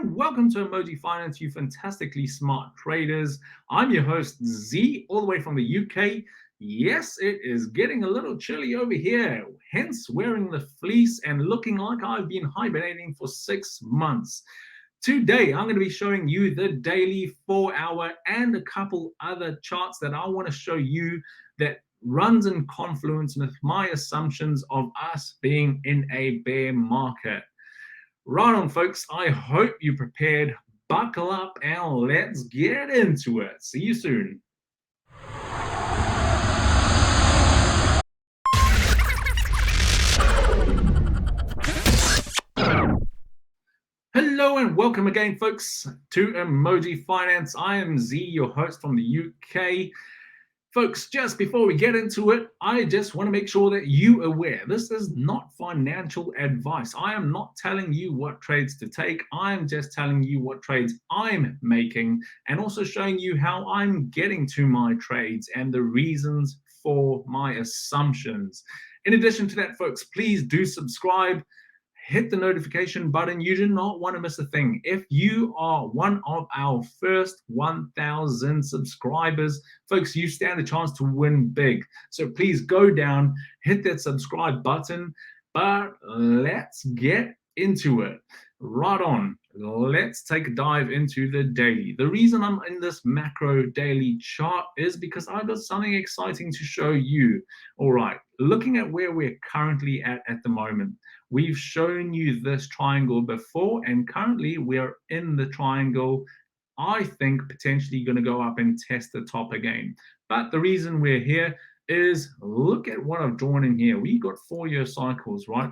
and welcome to Emoji Finance, you fantastically smart traders. I'm your host, Z, all the way from the UK. Yes, it is getting a little chilly over here, hence wearing the fleece and looking like I've been hibernating for 6 months. Today, I'm going to be showing you the daily, 4-hour, and a couple other charts that I want to show you that runs in confluence with my assumptions of us being in a bear market. Right on, folks. I hope you prepared. Buckle up and let's get into it. See you soon. Hello and welcome again, folks, to Emoji Finance. I am Z, your host from the UK. Folks, just before we get into it, I just want to make sure that you're aware this is not financial advice. I am not telling you what trades to take. I'm just telling you what trades I'm making and also showing you how I'm getting to my trades and the reasons for my assumptions. In addition to that, folks, please do subscribe. Hit the notification button. You do not want to miss a thing. If you are one of our first 1,000 subscribers, folks, you stand a chance to win big. So please go down, hit that subscribe button. But let's get into it. Right on. Let's take a dive into the daily. The reason I'm in this macro daily chart is because I've got something exciting to show you. All right, looking at where we're currently at the moment. We've shown you this triangle before, and currently we're in the triangle. I think potentially going to go up and test the top again. But the reason we're here is look at what I've drawn in here. We got 4-year cycles, right?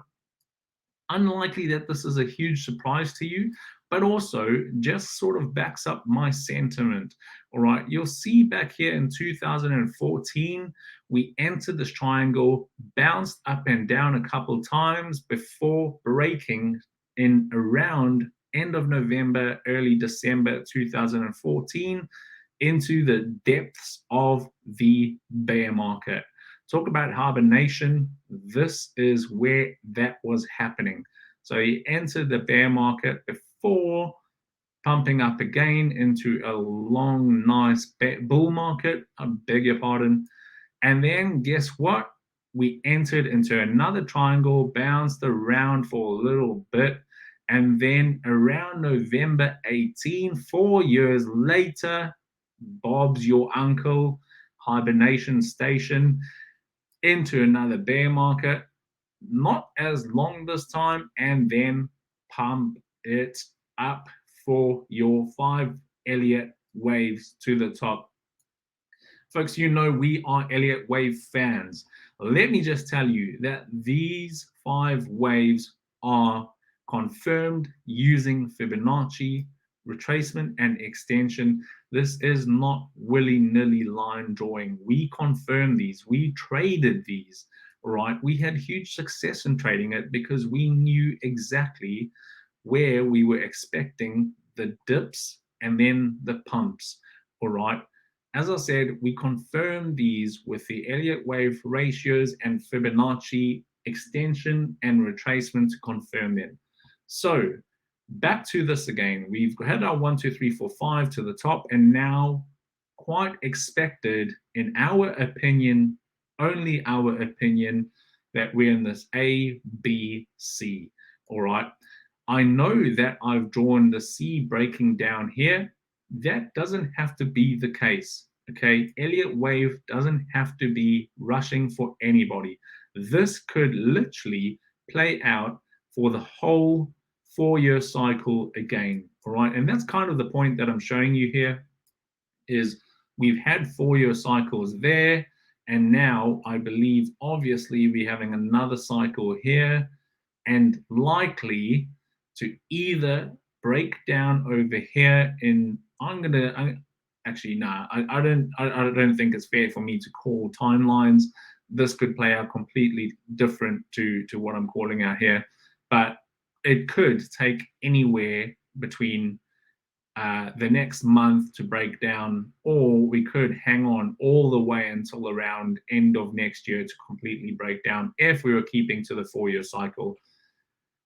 Unlikely that this is a huge surprise to you, but also just sort of backs up my sentiment. All right, you'll see back here in 2014, we entered this triangle, bounced up and down a couple times before breaking in around end of November, early December 2014 into the depths of the bear market. Talk about hibernation. This is where that was happening. So he entered the bear market before pumping up again into a long, nice bull market. I beg your pardon. And then guess what? We entered into another triangle, bounced around for a little bit. And then around November 18, 4 years later, Bob's your uncle, hibernation station, into another bear market, not as long this time, and then pump it up for your 5 Elliott waves to the top. Folks, you know we are Elliott wave fans. Let me just tell you that these 5 waves are confirmed using Fibonacci retracement and extension. This is not willy-nilly line drawing. We confirmed these. We traded these, right? We had huge success in trading it because we knew exactly where we were expecting the dips and then the pumps, all right? As I said, we confirmed these with the Elliott wave ratios and Fibonacci extension and retracement to confirm them. So back to this again. We've had our 1, 2, 3, 4, 5 to the top, and now quite expected, in our opinion, only our opinion, that we're in this A, B, C. All right. I know that I've drawn the C breaking down here. That doesn't have to be the case. Okay. Elliott wave doesn't have to be rushing for anybody. This could literally play out for the whole 4-year cycle again. All right. And that's kind of the point that I'm showing you here is we've had 4-year cycles there. And now I believe, obviously, we're having another cycle here and likely to either break down over here in, I don't think it's fair for me to call timelines. This could play out completely different to what I'm calling out here, but it could take anywhere between the next month to break down, or we could hang on all the way until around end of next year to completely break down if we were keeping to the 4-year cycle.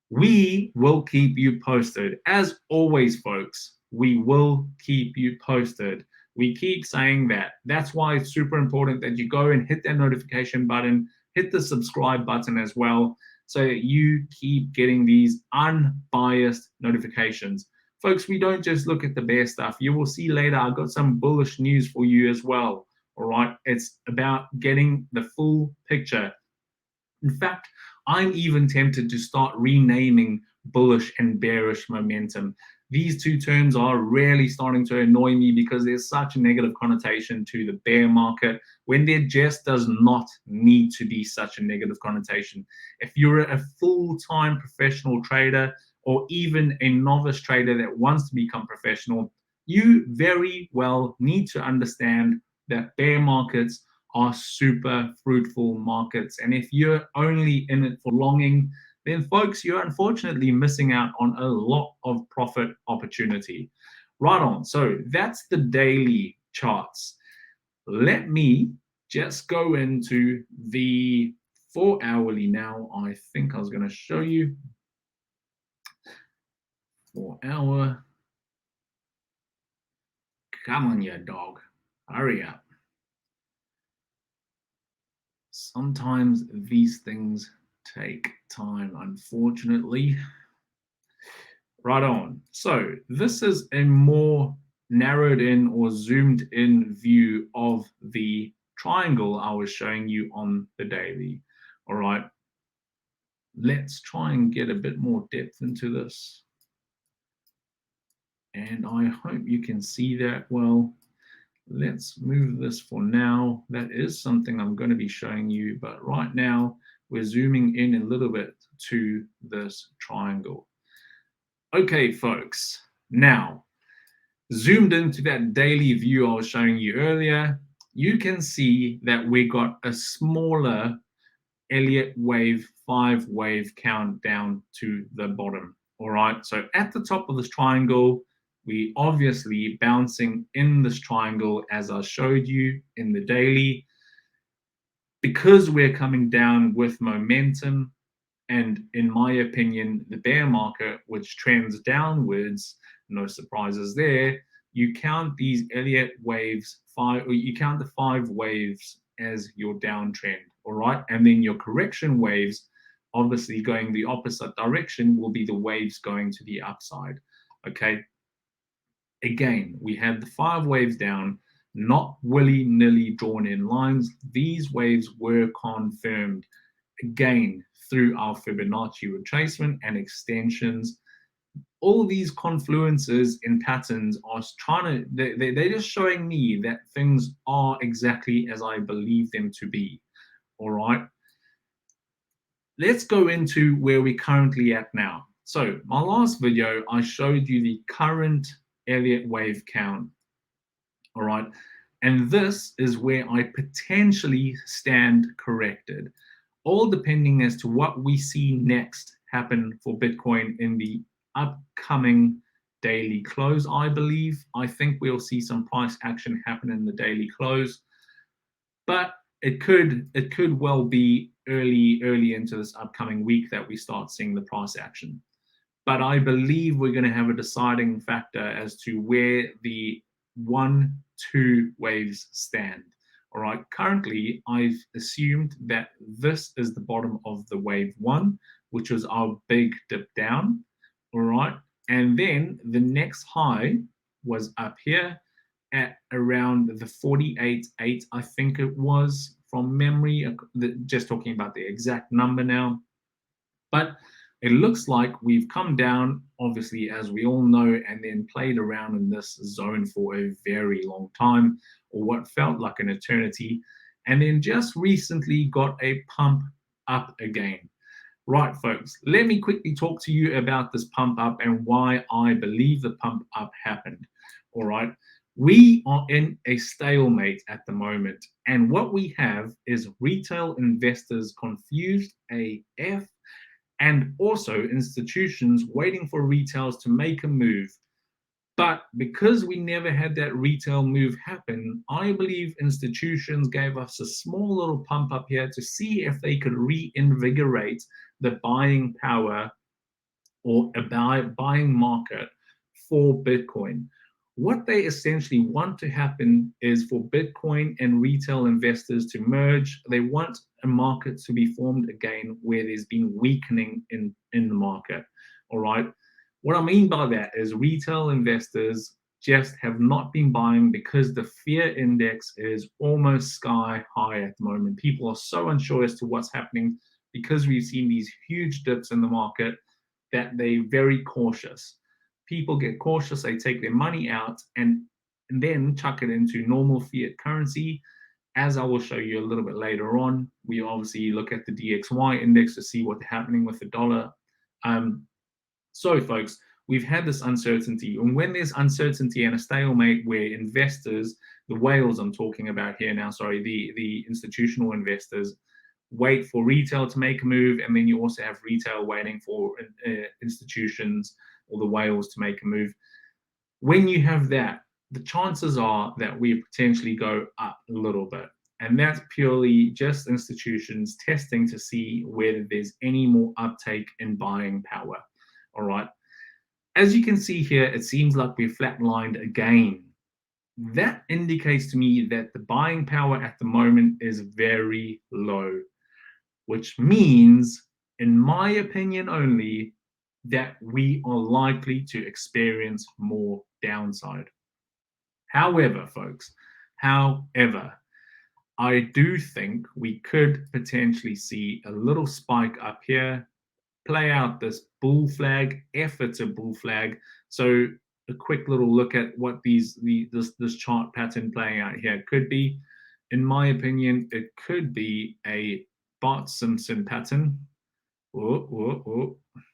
We will keep you posted. As always, folks, we will keep you posted. We keep saying that. That's why it's super important that you go and hit that notification button, hit the subscribe button as well, so that you keep getting these unbiased notifications. Folks, we don't just look at the bear stuff. You will see later, I've got some bullish news for you as well. All right. It's about getting the full picture. In fact, I'm even tempted to start renaming bullish and bearish momentum. These two terms are really starting to annoy me because there's such a negative connotation to the bear market when there just does not need to be such a negative connotation. If you're a full-time professional trader or even a novice trader that wants to become professional, you very well need to understand that bear markets are super fruitful markets. And if you're only in it for longing, then folks, you're unfortunately missing out on a lot of profit opportunity. Right on. So that's the daily charts. Let me just go into the 4-hourly now. I think I was going to show you 4-hour. Come on, you dog. Hurry up. Sometimes these things take time, unfortunately. Right on. So this is a more narrowed in or zoomed in view of the triangle I was showing you on the daily. All right. Let's try and get a bit more depth into this. And I hope you can see that well. Let's move this for now. That is something I'm going to be showing you, but right now we're zooming in a little bit to this triangle. Okay, folks, now zoomed into that daily view I was showing you earlier, you can see that we got a smaller Elliott wave 5-wave count down to the bottom. All right, so at the top of this triangle, we obviously bouncing in this triangle as I showed you in the daily. Because we're coming down with momentum, and in my opinion, the bear market, which trends downwards, no surprises there, you count these Elliott waves, you count the 5 waves as your downtrend, all right? And then your correction waves, obviously going the opposite direction, will be the waves going to the upside, okay? Again, we had the 5 waves down, not willy-nilly drawn in lines. These waves were confirmed again through our Fibonacci retracement and extensions. All these confluences in patterns are trying to, they're just showing me that things are exactly as I believe them to be. All right. Let's go into where we're currently at now. So my last video, I showed you the current Elliott wave count. All right. And this is where I potentially stand corrected, all depending as to what we see next happen for Bitcoin in the upcoming daily close, I believe. I think we'll see some price action happen in the daily close, but it could well be early into this upcoming week that we start seeing the price action. But I believe we're going to have a deciding factor as to where the 1-2 waves stand. All right, currently I've assumed that this is the bottom of the wave 1, which was our big dip down. All right, and then the next high was up here at around the 48.8, I think it was from memory, just talking about the exact number now. But it looks like we've come down, obviously, as we all know, and then played around in this zone for a very long time, or what felt like an eternity, and then just recently got a pump up again. Right, folks, let me quickly talk to you about this pump up and why I believe the pump up happened. All right. We are in a stalemate at the moment, and what we have is retail investors confused AF, and also institutions waiting for retails to make a move. But because we never had that retail move happen, I believe institutions gave us a small little pump up here to see if they could reinvigorate the buying power or a buying market for Bitcoin. What they essentially want to happen is for Bitcoin and retail investors to merge. They want a market to be formed again where there's been weakening in the market. All right. What I mean by that is retail investors just have not been buying because the fear index is almost sky high at the moment. People are so unsure as to what's happening because we've seen these huge dips in the market that they're very cautious. People get cautious, they take their money out and then chuck it into normal fiat currency. As I will show you a little bit later on, we obviously look at the DXY index to see what's happening with the dollar. So, folks, we've had this uncertainty. And when there's uncertainty and a stalemate where investors, the whales I'm talking about here now, sorry, the institutional investors, wait for retail to make a move, and then you also have retail waiting for institutions or the whales to make a move. When you have that, the chances are that we potentially go up a little bit. And that's purely just institutions testing to see whether there's any more uptake in buying power. All right. As you can see here, it seems like we're flatlined again. That indicates to me that the buying power at the moment is very low, which means, in my opinion only, that we are likely to experience more downside. However, folks, I do think we could potentially see a little spike up here, play out this bull flag, if it's a bull flag. So a quick little look at what this chart pattern playing out here could be. In my opinion, it could be a Bart Simpson pattern.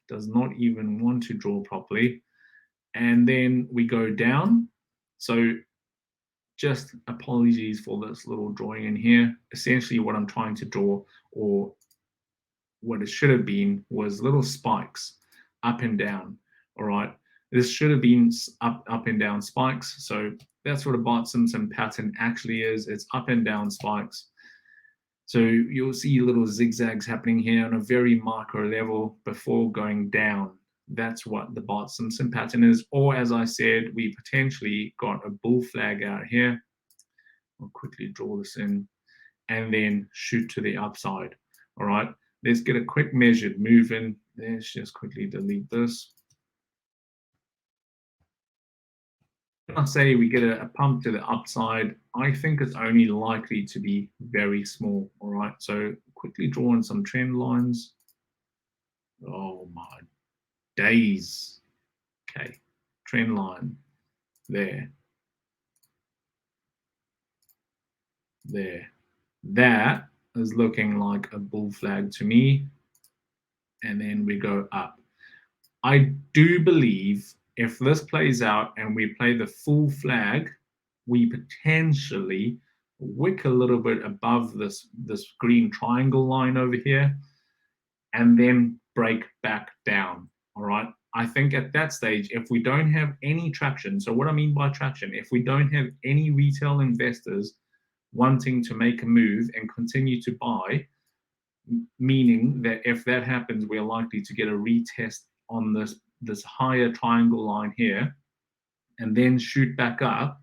Does not even want to draw properly. And then we go down. So just apologies for this little drawing in here. Essentially what I'm trying to draw, or what it should have been, was little spikes up and down. All right. This should have been up and down spikes. So that's what a Bart Simpson pattern actually is. It's up and down spikes. So you'll see little zigzags happening here on a very micro level before going down. That's what the Bart Simpson pattern is. Or as I said, we potentially got a bull flag out here. I'll quickly draw this in and then shoot to the upside. All right. Let's get a quick measured move in. Let's just quickly delete this. When I say we get a pump to the upside, I think it's only likely to be very small. All right. So quickly draw in some trend lines. Oh my days. Okay. Trend line there. There. That is looking like a bull flag to me. And then we go up. I do believe if this plays out and we play the full flag, we potentially wick a little bit above this green triangle line over here and then break back down. All right. I think at that stage, if we don't have any traction, so what I mean by traction, if we don't have any retail investors wanting to make a move and continue to buy, meaning that if that happens, we're likely to get a retest on this higher triangle line here and then shoot back up,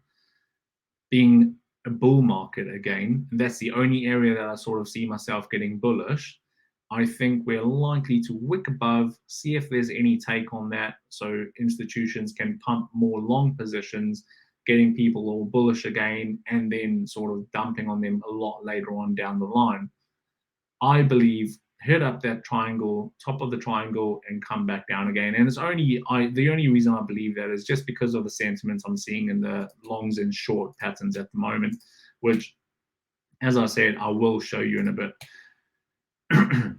being a bull market again. And that's the only area that I sort of see myself getting bullish. I think we're likely to wick above, see if there's any take on that, so institutions can pump more long positions, getting people all bullish again, and then sort of dumping on them a lot later on down the line. I believe hit up that triangle, top of the triangle, and come back down again. And it's only the only reason I believe that is just because of the sentiments I'm seeing in the longs and short patterns at the moment, which, as I said, I will show you in a bit.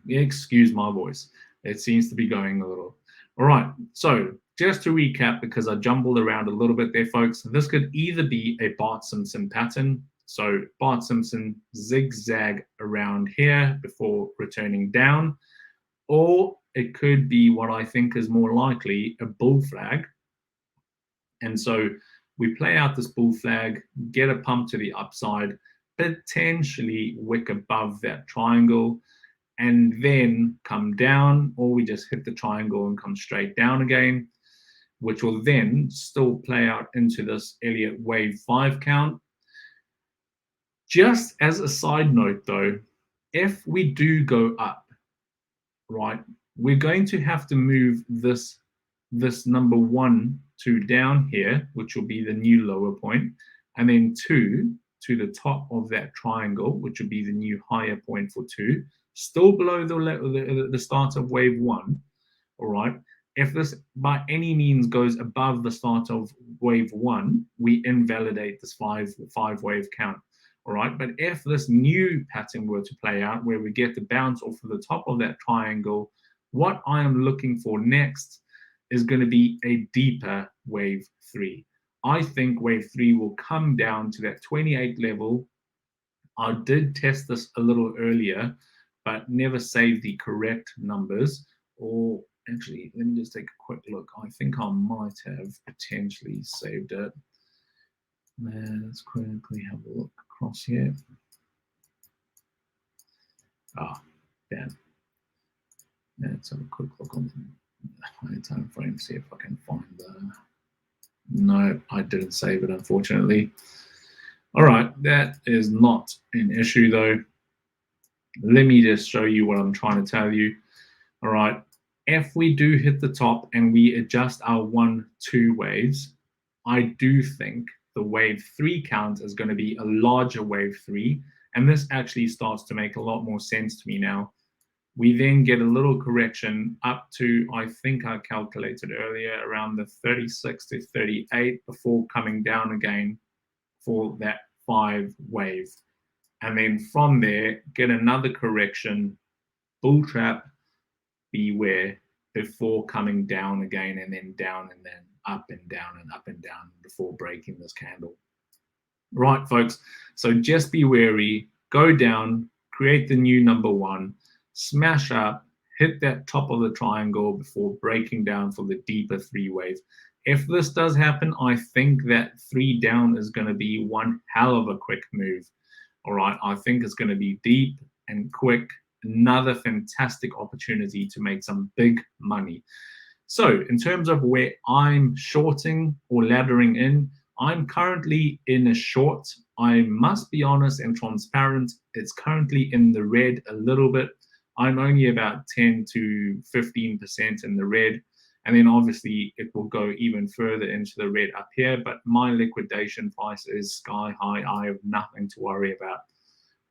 Excuse my voice. It seems to be going a little. All right. So just to recap, because I jumbled around a little bit there, folks, this could either be a Bart Simpson pattern. So Bart Simpson zigzag around here before returning down, or it could be what I think is more likely, a bull flag. And so we play out this bull flag, get a pump to the upside, potentially wick above that triangle, and then come down, or we just hit the triangle and come straight down again, which will then still play out into this Elliott wave 5 count. Just as a side note though, if we do go up, right, we're going to have to move this number 1 to down here, which will be the new lower point, and then 2 to the top of that triangle, which would be the new higher point for 2, still below the start of wave 1. All right. If this by any means goes above the start of wave 1, we invalidate this five wave count. All right. But if this new pattern were to play out where we get the bounce off of the top of that triangle, what I am looking for next is going to be a deeper wave 3. I think wave 3 will come down to that 28 level. I did test this a little earlier, but never saved the correct numbers. Or actually, let me just take a quick look. I think I might have potentially saved it. Let's quickly have a look across here. Damn. Let's have a quick look on the high time frame, see if I can find the... No, I didn't save it, unfortunately. All right, that is not an issue though. Let me just show you what I'm trying to tell you. All right, if we do hit the top and we adjust our 1-2 waves, I do think the wave 3 count is going to be a larger wave 3, and this actually starts to make a lot more sense to me now. We then get a little correction up to, I think I calculated earlier, around the 36 to 38 before coming down again for that 5 wave. And then from there, get another correction, bull trap, beware, before coming down again, and then down and then up and down and up and down before breaking this candle. Right, folks, so just be wary, go down, create the new number 1, smash up, hit that top of the triangle before breaking down for the deeper 3 wave. If this does happen, I think that 3 down is going to be one hell of a quick move. All right, I think it's going to be deep and quick. Another fantastic opportunity to make some big money. So in terms of where I'm shorting or laddering in, I'm currently in a short. I must be honest and transparent. It's currently in the red a little bit. I'm only about 10 to 15% in the red. And then obviously it will go even further into the red up here. But my liquidation price is sky high. I have nothing to worry about.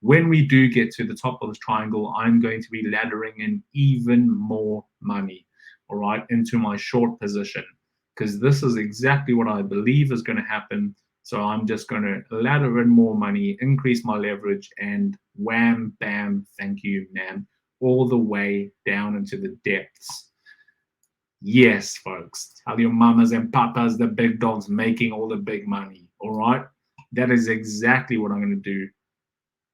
When we do get to the top of this triangle, I'm going to be laddering in even more money, all right, into my short position, because this is exactly what I believe is going to happen. So I'm just going to ladder in more money, increase my leverage, and wham, bam, thank you, ma'am, all the way down into the depths. Yes, folks, tell your mamas and papas, the big dogs making all the big money, all right? That is exactly what I'm going to do.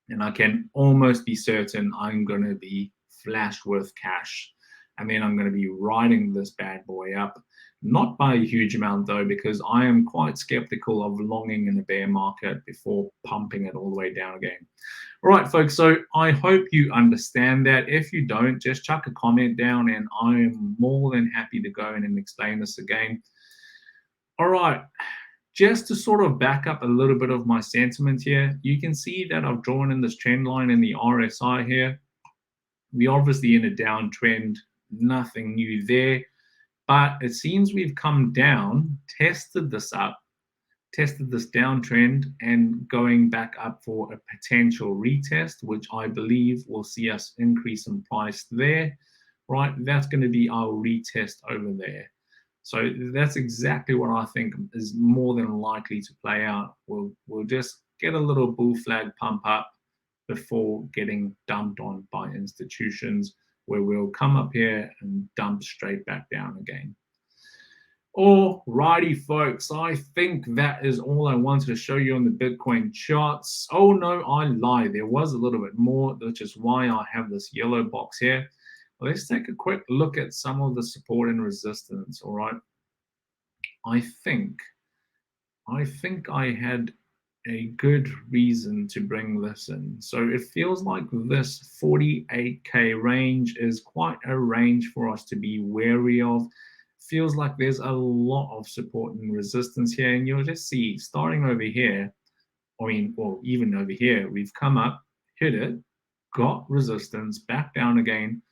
And I can almost be certain I'm going to be flashed with cash. And then I'm going to be riding this bad boy up. Not by a huge amount, though, because I am quite skeptical of longing in a bear market before pumping it all the way down again. All right, folks, so I hope you understand that. If you don't, just chuck a comment down and I'm more than happy to go in and explain this again. All right. Just to sort of back up a little bit of my sentiment here, you can see that I've drawn in this trend line in the RSI here. We're obviously in a downtrend, nothing new there, but it seems we've come down, tested this up, tested this downtrend, and going back up for a potential retest, which I believe will see us increase in price there, right? That's going to be our retest over there. So that's exactly what I think is more than likely to play out. We'll just get a little bull flag pump up before getting dumped on by institutions, where we'll come up here and dump straight back down again. Alrighty, folks, I think that is all I wanted to show you on the Bitcoin charts. Oh no, I lied. There was a little bit more, which is why I have this yellow box here. Let's take a quick look at some of the support and resistance. All right. I think I had a good reason to bring this in. So it feels like this 48K range is quite a range for us to be wary of. Feels like there's a lot of support and resistance here, and you'll just see starting over here, or even over here, we've come up, hit it, got resistance, back down again,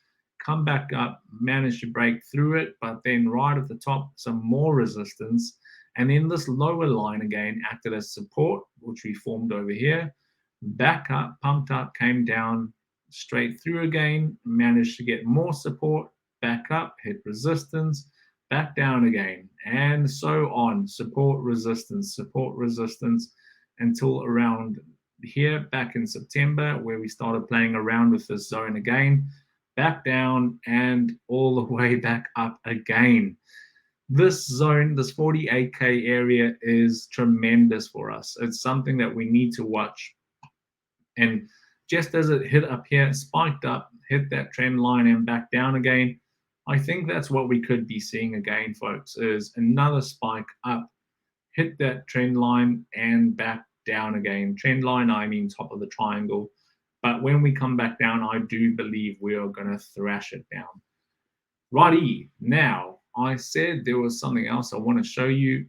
come back up, managed to break through it, but then right at the top, some more resistance. And then this lower line again acted as support, which we formed over here. Back up, pumped up, came down, straight through again, managed to get more support, back up, hit resistance, back down again, and so on. Support, resistance, until around here back in September, where we started playing around with this zone again, back down and all the way back up again. This zone, this 48K area, is tremendous for us. It's something that we need to watch. And just as it hit up here, spiked up, hit that trend line and back down again, I think that's what we could be seeing again, folks, is another spike up, hit that trend line and back down again. Trend line, I mean top of the triangle. But when we come back down, I do believe we are going to thrash it down. Righty, now I said there was something else I want to show you.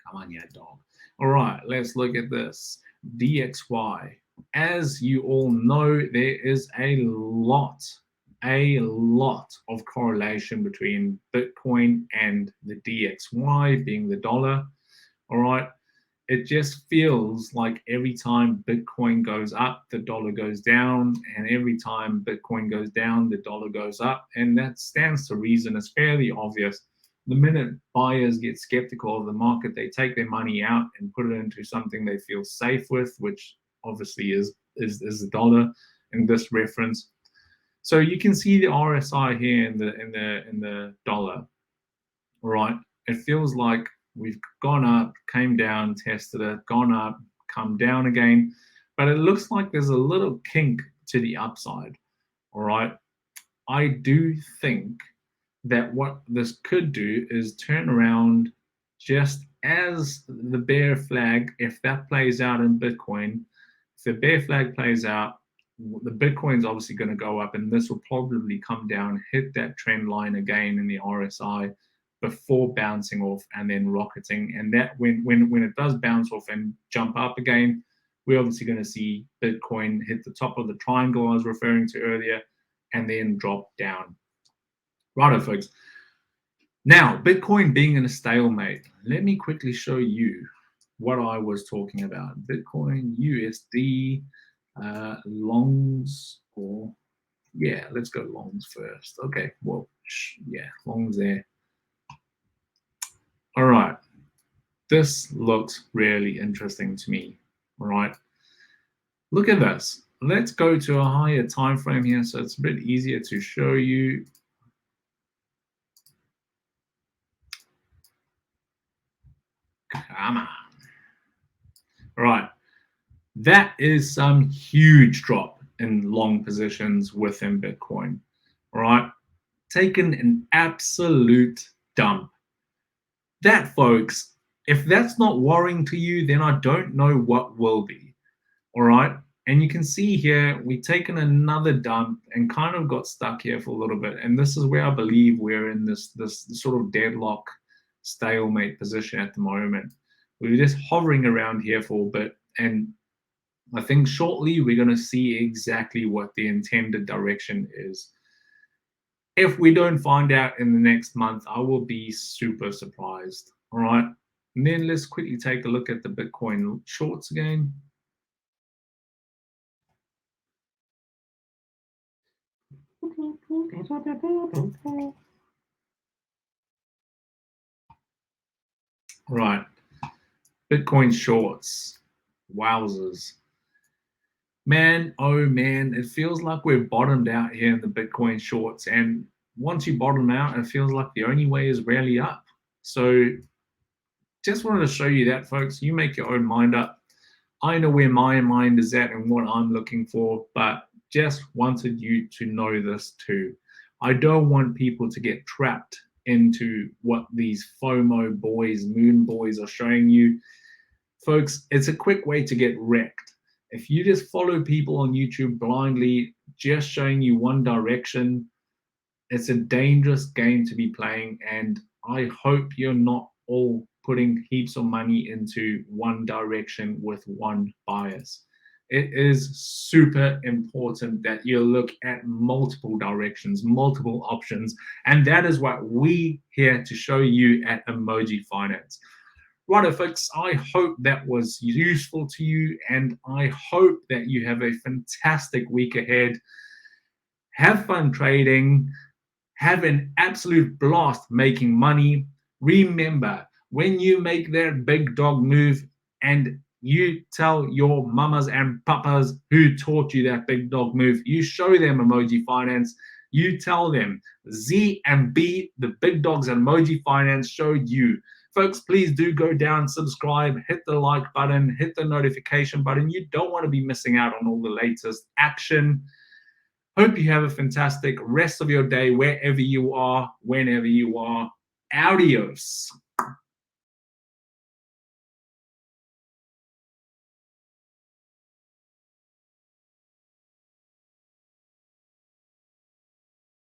Come on, yeah, dog. All right, let's look at this. DXY. As you all know, there is a lot of correlation between Bitcoin and the DXY, being the dollar. All right. It just feels like every time Bitcoin goes up, the dollar goes down, and every time Bitcoin goes down, the dollar goes up. And that stands to reason. It's fairly obvious. The minute buyers get skeptical of the market, they take their money out and put it into something they feel safe with, which obviously is the dollar in this reference. So you can see the RSI here in the dollar. All right. It feels like we've gone up, came down, tested it, gone up, come down again. But it looks like there's a little kink to the upside. All right. I do think that what this could do is turn around just as the bear flag, if that plays out in Bitcoin, if the bear flag plays out, the Bitcoin's obviously going to go up, and this will probably come down, hit that trend line again in the RSI before bouncing off and then rocketing. And that when it does bounce off and jump up again, we're obviously going to see Bitcoin hit the top of the triangle I was referring to earlier and then drop down. Righto, folks. Now, Bitcoin being in a stalemate, let me quickly show you what I was talking about. Bitcoin USD longs, or yeah, let's go longs first. Okay, well, yeah, longs there. All right, this looks really interesting to me. All right, look at this. Let's go to a higher time frame here, so it's a bit easier to show you. Come on. All right, that is some huge drop in long positions within Bitcoin. All right, taken an absolute dump. That, folks, if that's not worrying to you, then I don't know what will be. All right. And you can see here, we've taken another dump and kind of got stuck here for a little bit. And this is where I believe we're in this sort of deadlock, stalemate position at the moment. We're just hovering around here for a bit. And I think shortly we're going to see exactly what the intended direction is. If we don't find out in the next month, I will be super surprised. All right. And then let's quickly take a look at the Bitcoin shorts again. Right. Bitcoin shorts. Wowzers. Man, oh man, it feels like we've bottomed out here in the Bitcoin shorts. And once you bottom out, it feels like the only way is rally up. So just wanted to show you that, folks. You make your own mind up. I know where my mind is at and what I'm looking for, but just wanted you to know this too. I don't want people to get trapped into what these FOMO boys, moon boys are showing you. Folks, it's a quick way to get wrecked. If you just follow people on YouTube blindly, just showing you one direction, it's a dangerous game to be playing. And I hope you're not all putting heaps of money into one direction with one bias. It is super important that you look at multiple directions, multiple options. And that is what we here to show you at Emoji Finance. Righto, folks, I hope that was useful to you, and I hope that you have a fantastic week ahead. Have fun trading. Have an absolute blast making money. Remember, when you make that big dog move and you tell your mamas and papas who taught you that big dog move, you show them Emoji Finance. You tell them Zee and Bee, the big dogs at Emoji Finance, showed you. Folks, please do go down, subscribe, hit the like button, hit the notification button. You don't want to be missing out on all the latest action. Hope you have a fantastic rest of your day, wherever you are, whenever you are. Adios.